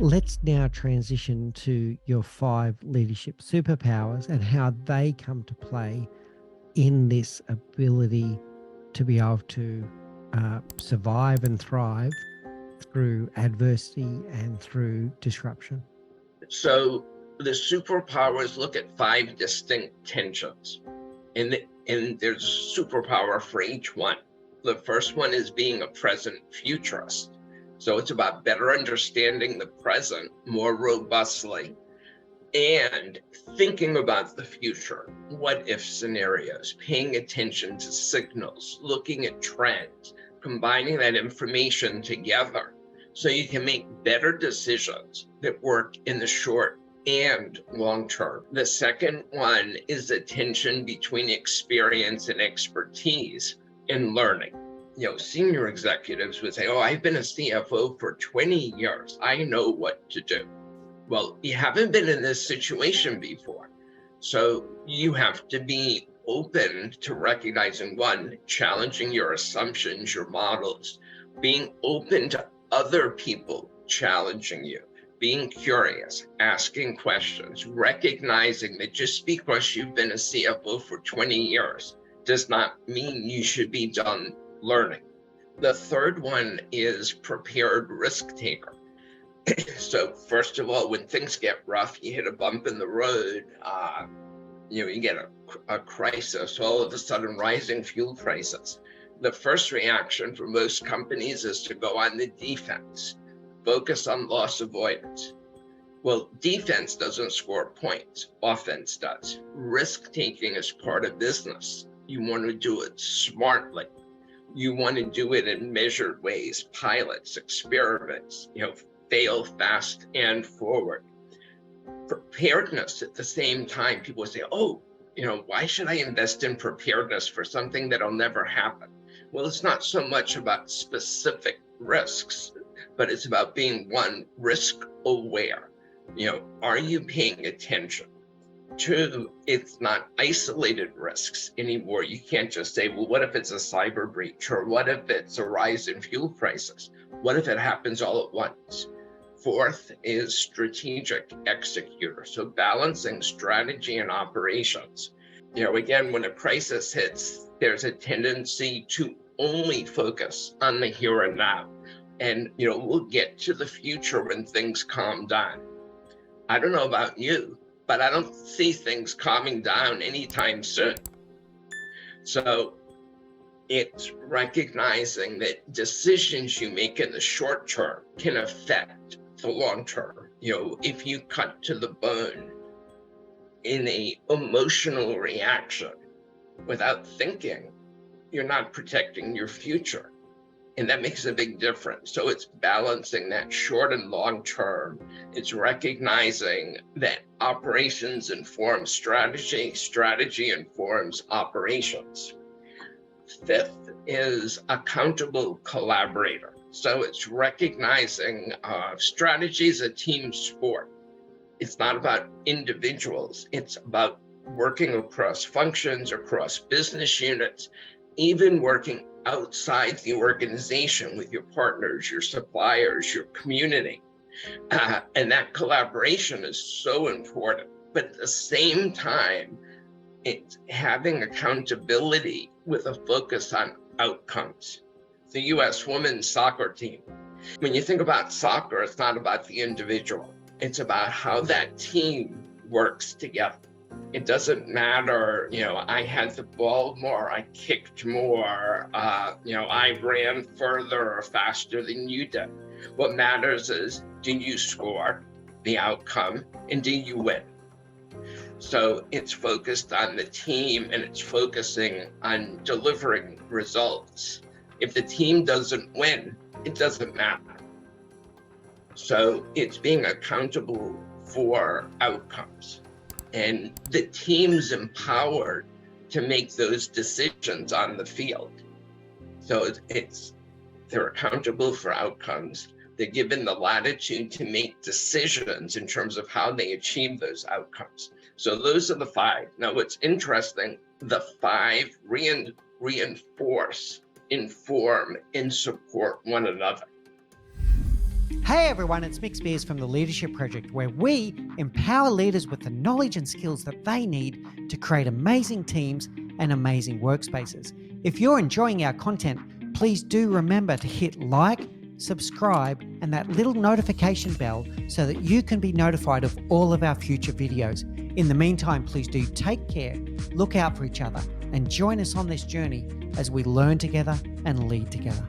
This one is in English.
Let's now transition to your 5 leadership superpowers and how they come to play in this ability to be able to survive and thrive through adversity and through disruption. So the superpowers look at 5 distinct tensions, and there's a superpower for each one. The first one is being a present futurist. So it's about better understanding the present more robustly and thinking about the future, what if scenarios, paying attention to signals, looking at trends, combining that information together so you can make better decisions that work in the short and long term. The second one is the tension between experience and expertise in learning. Senior executives would say, oh, I've been a CFO for 20 years. I know what to do. Well, you haven't been in this situation before. So you have to be open to recognizing, one, challenging your assumptions, your models, being open to other people challenging you, being curious, asking questions, recognizing that just because you've been a CFO for 20 years does not mean you should be done learning. The third one is prepared risk taker. So first of all, when things get rough, you hit a bump in the road, you get a crisis, all of a sudden rising fuel prices. The first reaction for most companies is to go on the defense, focus on loss avoidance. Well, defense doesn't score points, offense does. Risk taking is part of business. You want to do it smartly. You want to do it in measured ways, pilots, experiments, fail fast and forward. Preparedness at the same time, people say, oh, why should I invest in preparedness for something that'll never happen? Well, it's not so much about specific risks, but it's about being, one, risk aware. Are you paying attention? 2, it's not isolated risks anymore. You can't just say, well, what if it's a cyber breach? Or what if it's a rise in fuel prices? What if it happens all at once? 4th is strategic executor. So balancing strategy and operations. Again, when a crisis hits, there's a tendency to only focus on the here and now. And, we'll get to the future when things calm down. I don't know about you, but I don't see things calming down anytime soon. So it's recognizing that decisions you make in the short term can affect the long term. If you cut to the bone in a emotional reaction without thinking, you're not protecting your future. And that makes a big difference. So it's balancing that short and long term. It's recognizing that operations inform strategy, strategy informs operations. 5th is accountable collaborator. So it's recognizing strategy is a team sport. It's not about individuals. It's about working across functions, across business units, even working outside the organization with your partners, your suppliers, your community. And that collaboration is so important. But at the same time, it's having accountability with a focus on outcomes. The U.S. women's soccer team. When you think about soccer, it's not about the individual. It's about how that team works together. It doesn't matter, I had the ball more, I kicked more, I ran further or faster than you did. What matters is, did you score the outcome and did you win? So it's focused on the team and it's focusing on delivering results. If the team doesn't win, it doesn't matter. So it's being accountable for outcomes. And the team's empowered to make those decisions on the field. So they're accountable for outcomes. They're given the latitude to make decisions in terms of how they achieve those outcomes. So those are the 5. Now, what's interesting, the 5 reinforce, inform, and support one another. Hey everyone, it's Mick Spiers from the Leadership Project, where we empower leaders with the knowledge and skills that they need to create amazing teams and amazing workspaces. If you're enjoying our content, please do remember to hit like, subscribe, and that little notification bell so that you can be notified of all of our future videos. In the meantime, please do take care, look out for each other, and join us on this journey as we learn together and lead together.